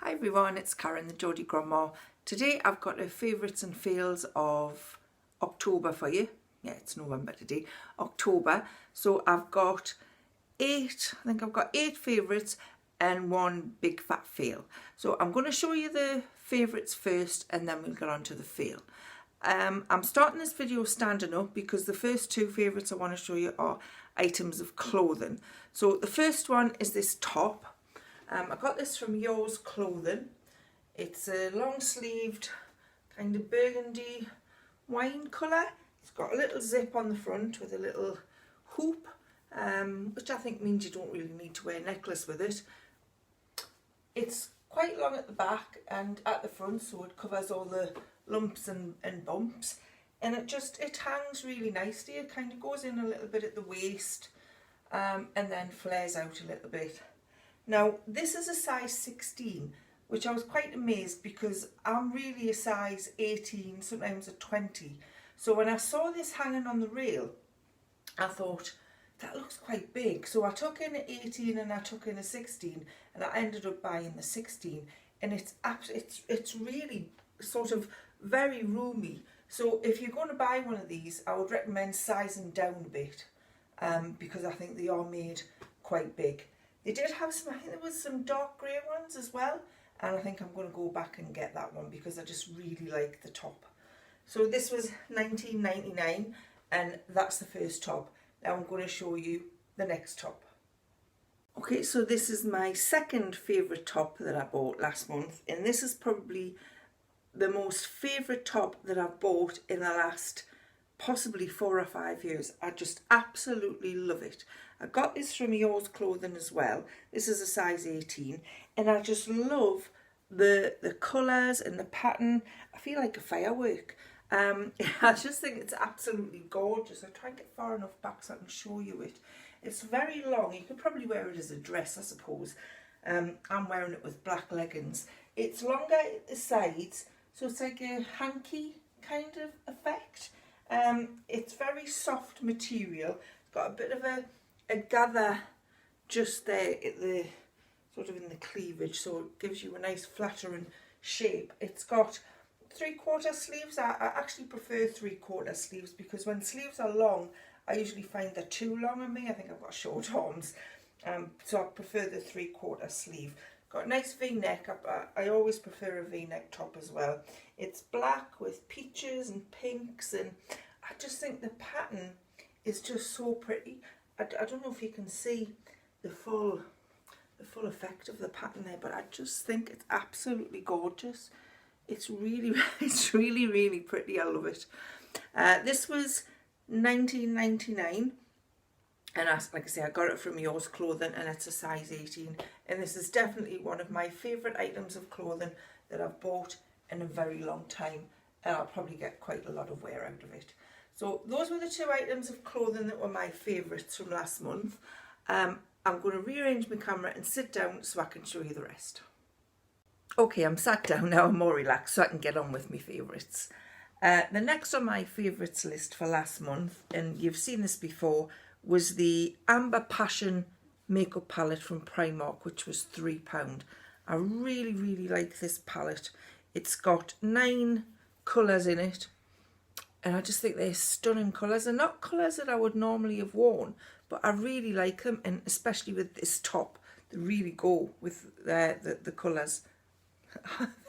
Hi everyone, it's Karen the Geordie Grandma. Today I've got the favourites and fails of October for you. Yeah, it's November today, October. So I've got eight favourites and one big fat fail. So I'm going to show you the favourites first and then we'll get on to the fail. I'm starting this video standing up because the first two favourites I want to show you are items of clothing. So the first one is this top. I got this from Yours Clothing. It's a long sleeved kind of burgundy wine colour. It's got a little zip on the front with a little hoop, which I think means you don't really need to wear a necklace with it. It's quite long at the back and at the front, so it covers all the lumps and bumps, and it hangs really nicely. It kind of goes in a little bit at the waist and then flares out a little bit. Now this is a size 16, which I was quite amazed because I'm really a size 18, sometimes a 20. So when I saw this hanging on the rail, I thought that looks quite big. So I took in an 18 and I took in a 16, and I ended up buying the 16. And it's really sort of very roomy. So if you're going to buy one of these, I would recommend sizing down a bit because I think they are made quite big. They did have some, I think there was some dark grey ones as well, and I think I'm going to go back and get that one because I just really like the top. So this was $19.99 and that's the first top. Now I'm going to show you the next top. Okay, so this is my second favourite top that I bought last month, and this is probably the most favourite top that I've bought in the last possibly 4 or 5 years. I just absolutely love it. I got this from Yours Clothing as well. This is a size 18, and I just love the colours and the pattern. I feel like a firework. I just think it's absolutely gorgeous. I'll try and get far enough back so I can show you it. It's very long. You could probably wear it as a dress, I suppose. I'm wearing it with black leggings. It's longer at the sides, so it's like a hanky kind of effect. It's very soft material. It's got a bit of a gather just there at the sort of in the cleavage, so it gives you a nice flattering shape. It's got 3/4 sleeves. I actually prefer 3/4 sleeves because when sleeves are long, I usually find they're too long on me. I think I've got short arms, so I prefer the 3/4 sleeve. Got a nice V-neck. I always prefer a V-neck top as well. It's black with peaches and pinks, and I just think the pattern is just so pretty. I don't know if you can see the full effect of the pattern there, but I just think it's absolutely gorgeous. It's really really pretty. I love it. This was $19.99, and like I say, I got it from Yours Clothing, and it's a size 18, and this is definitely one of my favourite items of clothing that I've bought in a very long time, and I'll probably get quite a lot of wear out of it. So those were the two items of clothing that were my favourites from last month. I'm going to rearrange my camera and sit down so I can show you the rest. Okay, I'm sat down now, I'm more relaxed so I can get on with my favourites. The next on my favourites list for last month, and you've seen this before, was the Amber Passion makeup palette from Primark, which was £3. I really like this palette. It's got 9 colours in it, and I just think they're stunning colours. They're not colours that I would normally have worn, but I really like them, and especially with this top, they really go with the colours.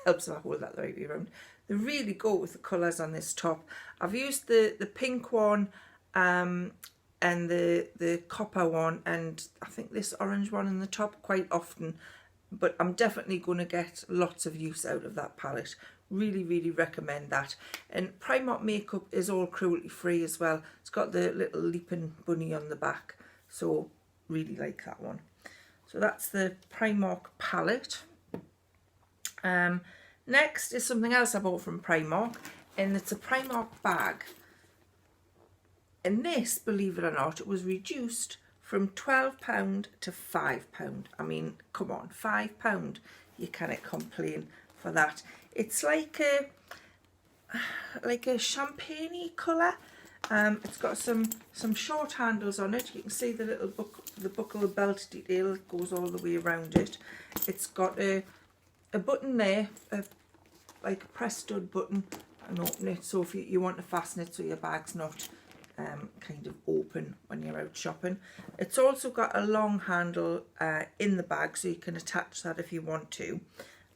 Helps if I hold that the right way around. They really go with the colours on this top. I've used the pink one and the copper one, and I think this orange one in the top quite often, but I'm definitely going to get lots of use out of that palette. Really recommend that. And Primark makeup is all cruelty free as well. It's got the little leaping bunny on the back, so really like that one. So that's the Primark palette. Next is something else I bought from Primark, and it's a Primark bag. And this, believe it or not, it was reduced from £12 to £5. I mean, come on, £5. You cannot complain for that. It's like a champagne-y colour. It's got some short handles on it. You can see the little buckle belt detail that goes all the way around it. It's got a a button there, like a press stud button, and open it. So if you want to fasten it so your bag's not kind of open when you're out shopping. It's also got a long handle in the bag, so you can attach that if you want to.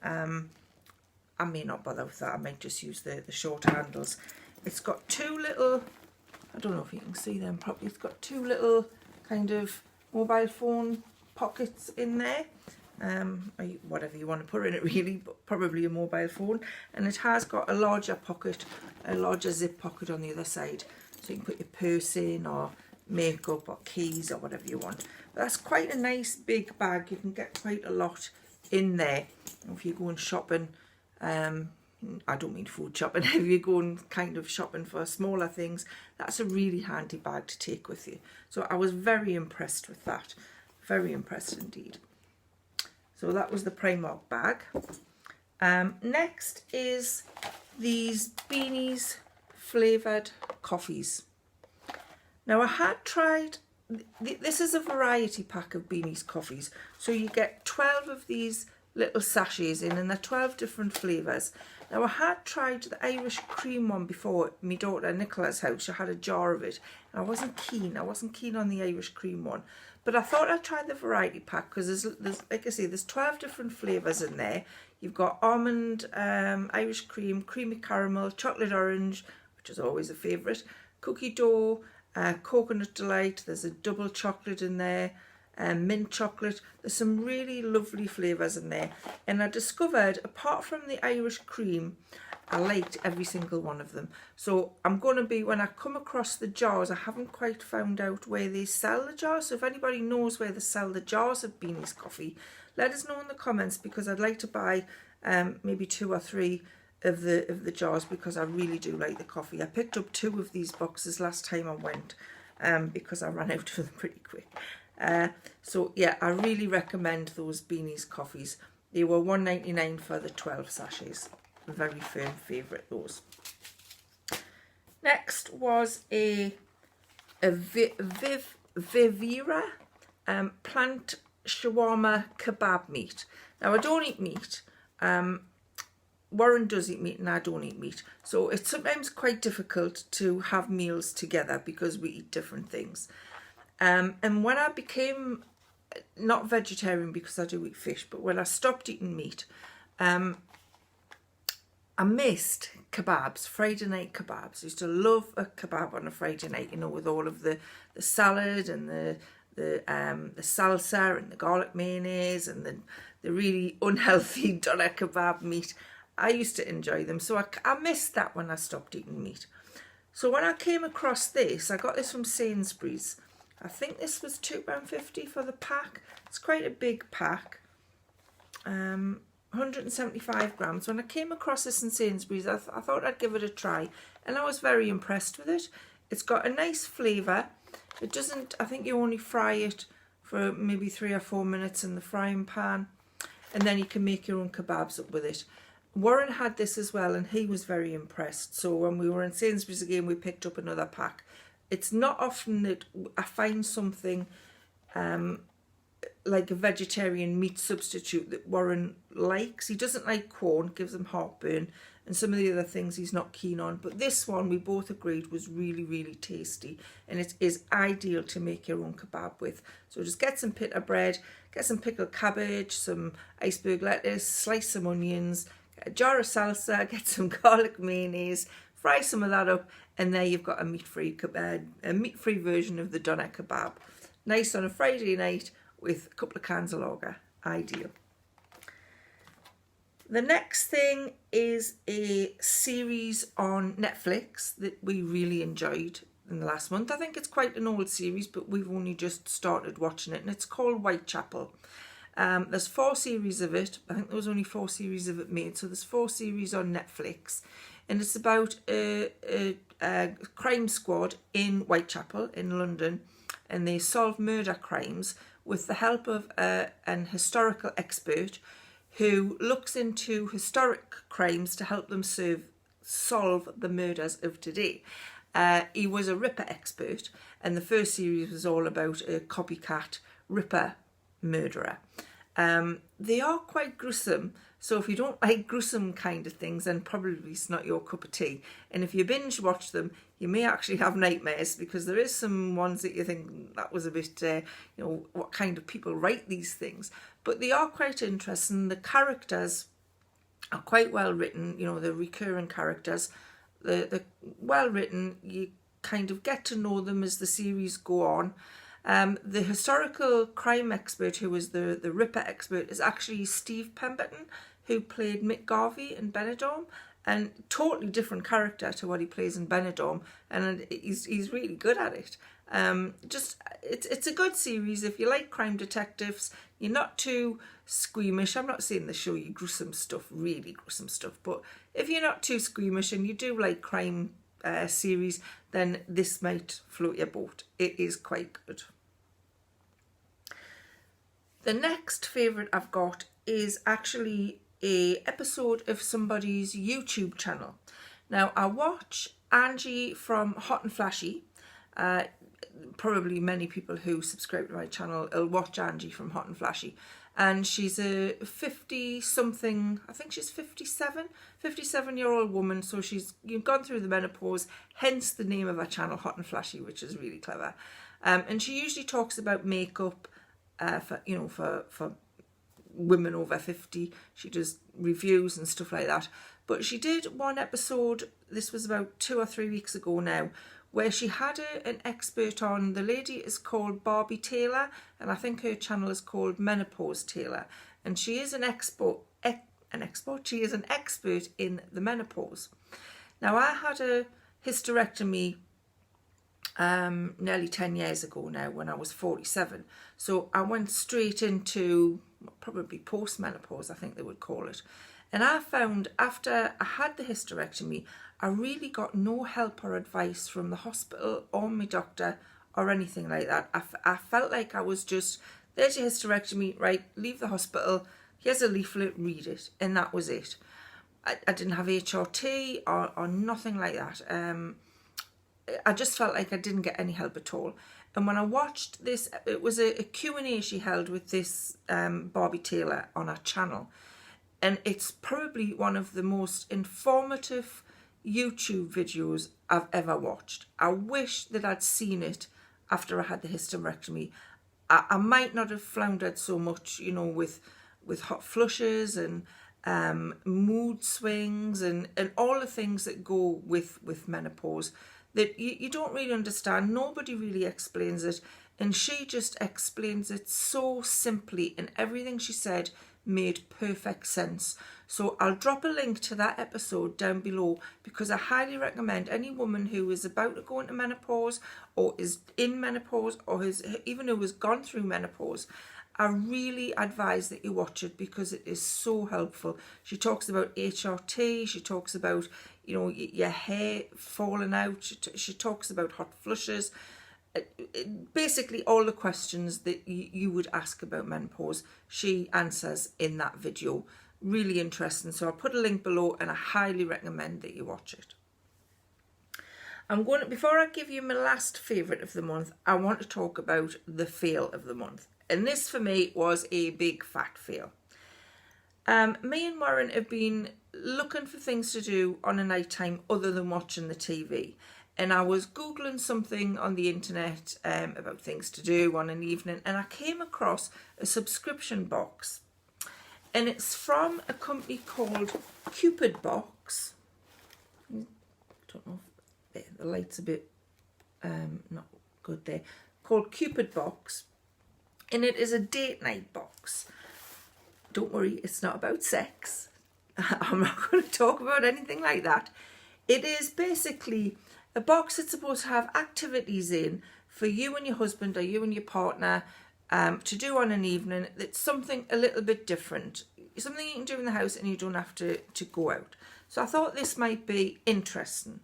I may not bother with that, I might just use the short handles. It's got two little, I don't know if you can see them properly, it's got two little kind of mobile phone pockets in there. Whatever you want to put in it really, but probably a mobile phone. And it has got a larger pocket, a larger zip pocket on the other side, so you can put your purse in, or makeup, or keys, or whatever you want. But that's quite a nice big bag. You can get quite a lot in there. If you're going shopping, I don't mean food shopping, if you're going kind of shopping for smaller things, that's a really handy bag to take with you. So I was very impressed with that. Very impressed indeed. So that was the Primark bag. Next is these Beanies flavoured coffees. Now I had tried, this is a variety pack of Beanies coffees. So you get 12 of these little sachets in, and they're 12 different flavours. Now I had tried the Irish cream one before at my daughter Nicola's house. She had a jar of it, and I wasn't keen on the Irish cream one. But I thought I'd try the variety pack, because there's like I say, there's 12 different flavours in there. You've got almond, Irish cream, creamy caramel, chocolate orange, which is always a favourite, cookie dough, coconut delight, there's a double chocolate in there, mint chocolate. There's some really lovely flavours in there. And I discovered, apart from the Irish cream, I liked every single one of them. So I'm going to be, when I come across the jars, I haven't quite found out where they sell the jars. So if anybody knows where they sell the jars of Beanies Coffee, let us know in the comments, because I'd like to buy maybe 2 or 3 of the jars, because I really do like the coffee. I picked up 2 of these boxes last time I went, because I ran out of them pretty quick. So yeah, I really recommend those Beanies coffees. They were $1.99 for the 12 sachets. A very firm favourite, those. Next was a Vivera plant shawarma kebab meat. Now I don't eat meat. Warren does eat meat and I don't eat meat. So it's sometimes quite difficult to have meals together because we eat different things. And when I became not vegetarian, because I do eat fish, but when I stopped eating meat, I missed kebabs, Friday night kebabs. I used to love a kebab on a Friday night, you know, with all of the salad and the salsa and the garlic mayonnaise and the really unhealthy doner kebab meat. I used to enjoy them. So I missed that when I stopped eating meat. So when I came across this, I got this from Sainsbury's. I think this was £2.50 for the pack. It's quite a big pack. 175 grams. When I came across this in Sainsbury's, I thought I'd give it a try, and I was very impressed with it. It's got a nice flavour. It doesn't, I think you only fry it for maybe 3 or 4 minutes in the frying pan, and then you can make your own kebabs up with it. Warren had this as well, and he was very impressed. So when we were in Sainsbury's again, we picked up another pack. It's not often that I find something like a vegetarian meat substitute that Warren likes. He doesn't like corn, gives him heartburn, and some of the other things he's not keen on. But this one, we both agreed, was really, really tasty, and it is ideal to make your own kebab with. So just get some pita bread, get some pickled cabbage, some iceberg lettuce, slice some onions, get a jar of salsa, get some garlic mayonnaise, fry some of that up, and there you've got a meat-free version of the doner kebab. Nice on a Friday night with a couple of cans of lager. Ideal. The next thing is a series on Netflix that we really enjoyed in the last month. I think it's quite an old series, but we've only just started watching it, and it's called Whitechapel. There's 4 series of it. I think there was only 4 series of it made, so there's 4 series on Netflix, and it's about a crime squad in Whitechapel in London, and they solve murder crimes with the help of an historical expert who looks into historic crimes to help them solve the murders of today. He was a Ripper expert, and the first series was all about a copycat Ripper murderer. They are quite gruesome, so if you don't like gruesome kind of things, then probably it's not your cup of tea. And if you binge watch them, you may actually have nightmares, because there is some ones that you think that was a bit, what kind of people write these things. But they are quite interesting. The characters are quite well written, the recurring characters. They're well written. You kind of get to know them as the series go on. The historical crime expert, who was the Ripper expert, is actually Steve Pemberton, who played Mick Garvey in Benidorm, and totally different character to what he plays in Benidorm, and he's really good at it. It's a good series if you like crime detectives. You're not too squeamish. I'm not saying they show you gruesome stuff, really gruesome stuff, but if you're not too squeamish and you do like crime series, then this might float your boat. It is quite good. The next favourite I've got is actually a episode of somebody's YouTube channel. Now, I watch Angie from Hot and Flashy. Probably many people who subscribe to my channel will watch Angie from Hot and Flashy. And she's a 50-something, I think she's 57-year-old woman. So she's gone through the menopause, hence the name of her channel, Hot and Flashy, which is really clever. And she usually talks about makeup for women over 50. She does reviews and stuff like that. But she did one episode, this was about 2 or 3 weeks ago now, where she had an expert on. The lady is called Barbie Taylor, and I think her channel is called Menopause Taylor. And she is she is an expert in the menopause. Now, I had a hysterectomy nearly 10 years ago now, when I was 47. So I went straight into probably post-menopause, I think they would call it. And I found after I had the hysterectomy, I really got no help or advice from the hospital or my doctor or anything like that. I felt like I was just, there's your hysterectomy, right, leave the hospital, here's a leaflet, read it, and that was it. I didn't have HRT or nothing like that. I just felt like I didn't get any help at all. And when I watched this, it was a Q&A she held with this Barbie Taylor on her channel. And it's probably one of the most informative YouTube videos I've ever watched. I wish that I'd seen it after I had the hysterectomy. I might not have floundered so much, with hot flushes and mood swings and all the things that go with menopause that you don't really understand. Nobody really explains it. And she just explains it so simply, and everything she said made perfect sense. So I'll drop a link to that episode down below, because I highly recommend any woman who is about to go into menopause or is in menopause or even who has gone through menopause, I really advise that you watch it, because it is so helpful. She talks about HRT, she talks about your hair falling out, she talks about hot flushes. Basically all the questions that you would ask about menopause, she answers in that video. Really interesting. So I'll put a link below, and I highly recommend that you watch it. Before I give you my last favourite of the month, I want to talk about the fail of the month. And this for me was a big fat fail. Me and Warren have been looking for things to do on a night time other than watching the TV. And I was Googling something on the internet about things to do on an evening, and I came across a subscription box. And it's from a company called Cupid Box. I don't know if the light's a bit not good there. Called Cupid Box. And it is a date night box. Don't worry, it's not about sex. I'm not going to talk about anything like that. It is basically a box that's supposed to have activities in for you and your husband or you and your partner to do on an evening. That's something a little bit different. Something you can do in the house and you don't have to go out. So I thought this might be interesting.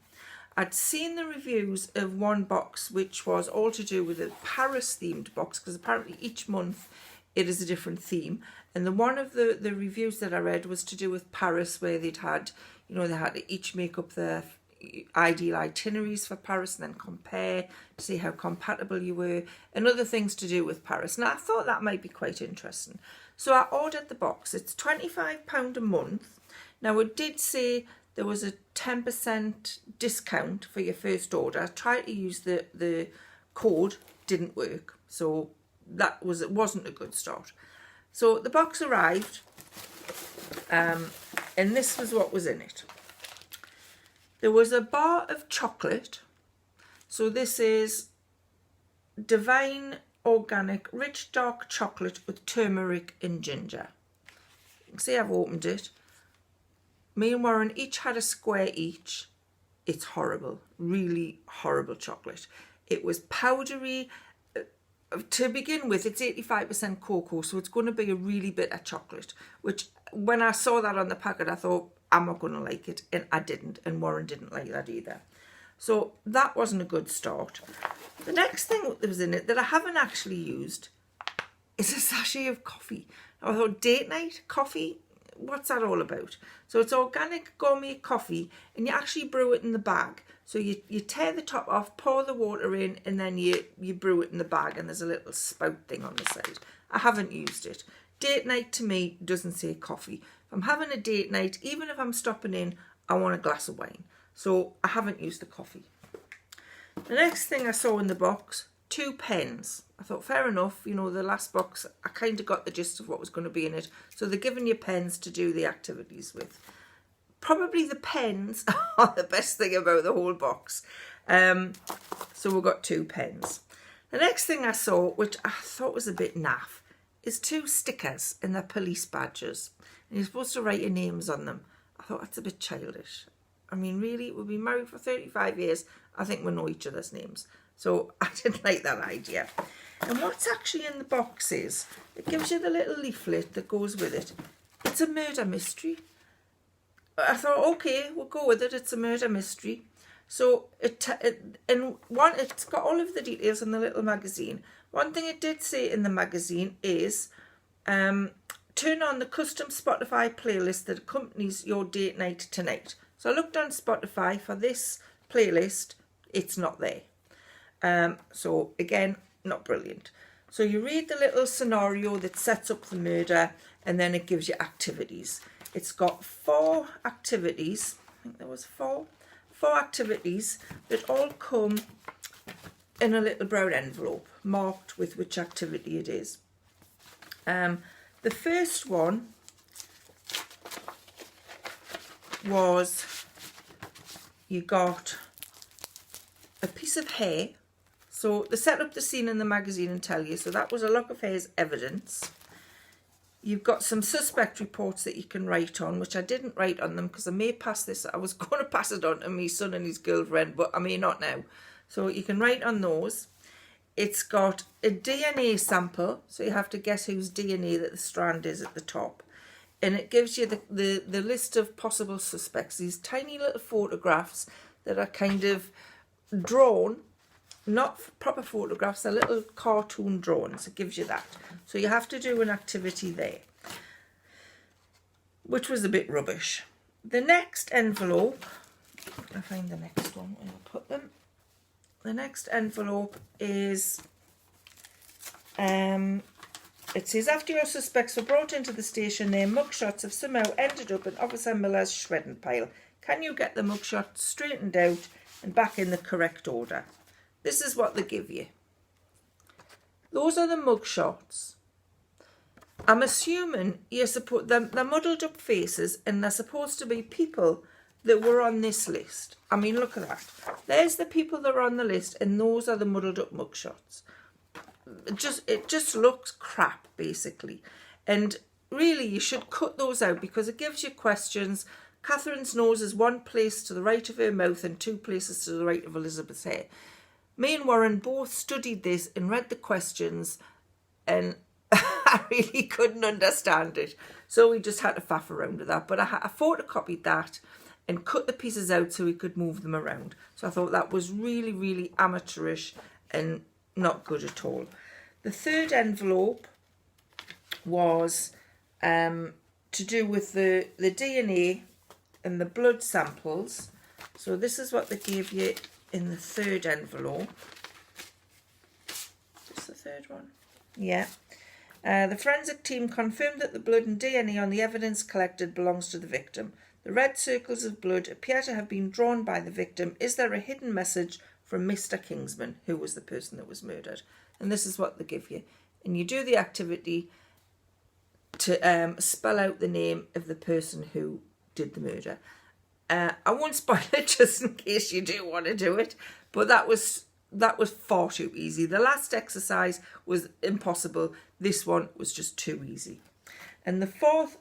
I'd seen the reviews of one box which was all to do with a Paris themed box, because apparently each month it is a different theme. And one of the reviews that I read was to do with Paris, where they had to each make up their ideal itineraries for Paris and then compare to see how compatible you were, and other things to do with Paris. Now I thought that might be quite interesting. So I ordered the box. It's £25 a month. Now it did say there was a 10% discount for your first order. I tried to use the code, didn't work. So it wasn't a good start. So the box arrived, and this was what was in it. There was a bar of chocolate. So this is Divine Organic Rich Dark Chocolate with turmeric and ginger. You can see I've opened it. Me and Warren each had a square each. It's horrible, really horrible chocolate. It was powdery. To begin with, it's 85% cocoa, so it's going to be a really bitter chocolate, which when I saw that on the packet, I thought, I'm not going to like it, and I didn't, and Warren didn't like that either. So that wasn't a good start. The next thing that was in it that I haven't actually used is a sachet of coffee. I thought, date night coffee, what's that all about? So it's organic gourmet coffee, and you actually brew it in the bag. So you tear the top off, pour the water in, and then you brew it in the bag, and there's a little spout thing on the side. I haven't used it. Date night to me doesn't say coffee. If I'm having a date night, even if I'm stopping in, I want a glass of wine. So I haven't used the coffee. The next thing I saw in the box, 2 pens. I thought, fair enough, you know, the last box, I kind of got the gist of what was going to be in it. So they're giving you pens to do the activities with. Probably the pens are the best thing about the whole box. So we've got 2 pens. The next thing I saw, which I thought was a bit naff, is 2 stickers in their police badges. And you're supposed to write your names on them. I thought that's a bit childish. I mean, really, we've been married for 35 years. I think we know each other's names. So I didn't like that idea. And what's actually in the box is, it gives you the little leaflet that goes with it. It's a murder mystery. I thought, okay, we'll go with it. It's a murder mystery. So it's got all of the details in the little magazine. One thing it did say in the magazine is, turn on the custom Spotify playlist that accompanies your date night tonight. So I looked on Spotify for this playlist. It's not there. So again, not brilliant. So you read the little scenario that sets up the murder, and then it gives you activities. It's got 4 activities. I think there was 4 activities that all come in a little brown envelope marked with which activity it is. The first one was, you got a piece of hair. So they set up the scene in the magazine and tell you. So that was a lock of hair's evidence. You've got some suspect reports that you can write on, which I didn't write on them because I may pass this. I was going to pass it on to my son and his girlfriend, but I may not now. So you can write on those. It's got a DNA sample, so you have to guess whose DNA that the strand is at the top. And it gives you the list of possible suspects, these tiny little photographs that are kind of drawn, not proper photographs, they're little cartoon drawings. It gives you that. So you have to do an activity there, which was a bit rubbish. The next envelope, I'll find the next one where I put them. The next envelope is, it says, after your suspects were brought into the station, their mugshots have somehow ended up in Officer Miller's shredding pile. Can you get the mugshots straightened out and back in the correct order? This is what they give you. Those are the mugshots. I'm assuming they're muddled up faces, and they're supposed to be people that were on this list. I mean, look at that. There's the people that are on the list, and those are the muddled up mugshots. It just looks crap, basically. And really, you should cut those out because it gives you questions. Catherine's nose is 1 place to the right of her mouth and 2 places to the right of Elizabeth's hair. Me and Warren both studied this and read the questions, and I really couldn't understand it. So we just had to faff around with that. But I photocopied that and cut the pieces out so we could move them around. So I thought that was really, really amateurish and not good at all. The third envelope was to do with the DNA and the blood samples. So this is what they gave you in the third envelope. Just the third one? Yeah. The forensic team confirmed that the blood and DNA on the evidence collected belongs to the victim. The red circles of blood appear to have been drawn by the victim. Is there a hidden message from Mr. Kingsman, who was the person that was murdered? And this is what they give you. And you do the activity to spell out the name of the person who did the murder. I won't spoil it just in case you do want to do it, but that was far too easy. The last exercise was impossible. This one was just too easy. And the fourth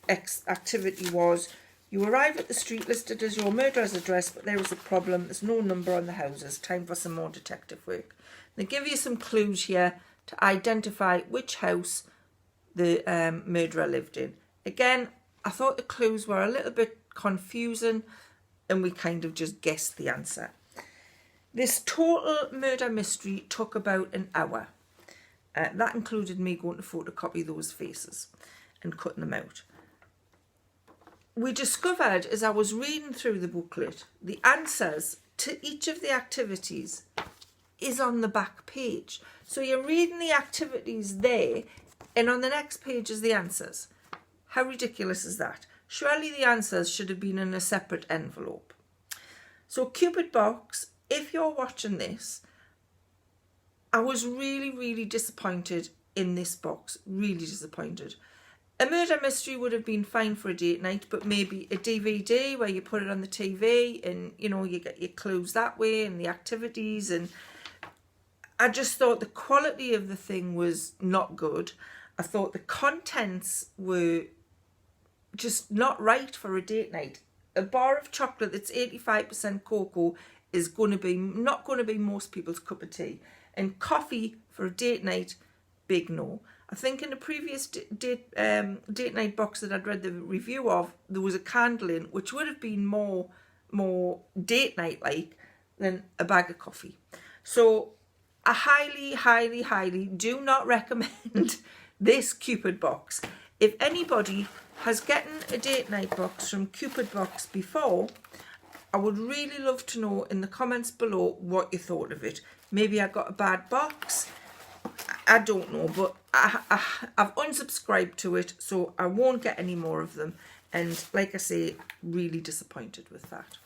activity was, you arrive at the street listed as your murderer's address, but there is a problem. There's no number on the houses. Time for some more detective work. They give you some clues here to identify which house the murderer lived in. Again, I thought the clues were a little bit confusing and we kind of just guessed the answer. This total murder mystery took about an hour. That included me going to photocopy those faces and cutting them out. We discovered, as I was reading through the booklet, the answers to each of the activities is on the back page. So you're reading the activities there, and on the next page is the answers. How ridiculous is that? Surely the answers should have been in a separate envelope. So Cupid Box, if you're watching this, I was really, really disappointed in this box. Really disappointed. A murder mystery would have been fine for a date night, but maybe a DVD where you put it on the TV and, you know, you get your clues that way and the activities. And I just thought the quality of the thing was not good. I thought the contents were just not right for a date night. A bar of chocolate that's 85% cocoa is not going to be most people's cup of tea. And coffee for a date night, big no. I think in the previous date night box that I'd read the review of, there was a candle in, which would have been more date night like than a bag of coffee. So I highly, highly, highly do not recommend this Cupid Box. If anybody has gotten a date night box from Cupid Box before, I would really love to know in the comments below what you thought of it. Maybe I got a bad box. I don't know, but I've unsubscribed to it, so I won't get any more of them. And like I say, really disappointed with that.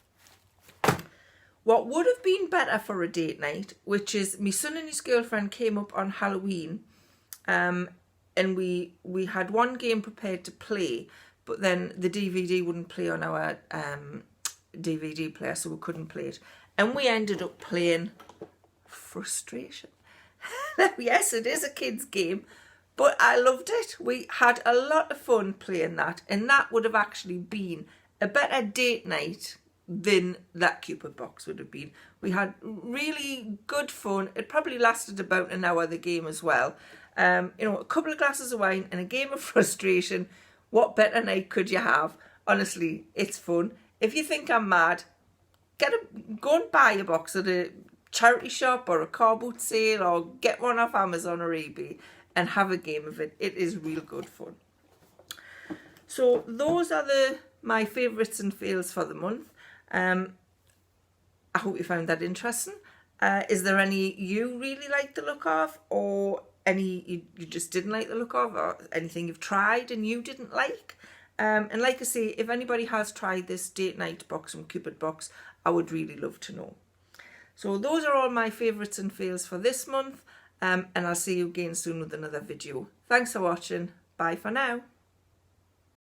What would have been better for a date night, which is my son and his girlfriend came up on Halloween, and we had one game prepared to play, but then the DVD wouldn't play on our DVD player, so we couldn't play it. And we ended up playing Frustration. Yes, it is a kid's game, but I loved it. We had a lot of fun playing that, and that would have actually been a better date night than that Cupid Box would have been. We had really good fun. It probably lasted about an hour, the game as well. You know, a couple of glasses of wine and a game of Frustration. What better night could you have? Honestly, it's fun. If you think I'm mad, go and buy a box at a charity shop or a car boot sale, or get one off Amazon or eBay and have a game of it. It is real good fun. So those are my favourites and fails for the month. I hope you found that interesting. Is there any you really like the look of, or any you just didn't like the look of, or anything you've tried and you didn't like? And like I say, if anybody has tried this date night box from Cupid Box, I would really love to know. So those are all my favourites and fails for this month, and I'll see you again soon with another video. Thanks for watching. Bye for now.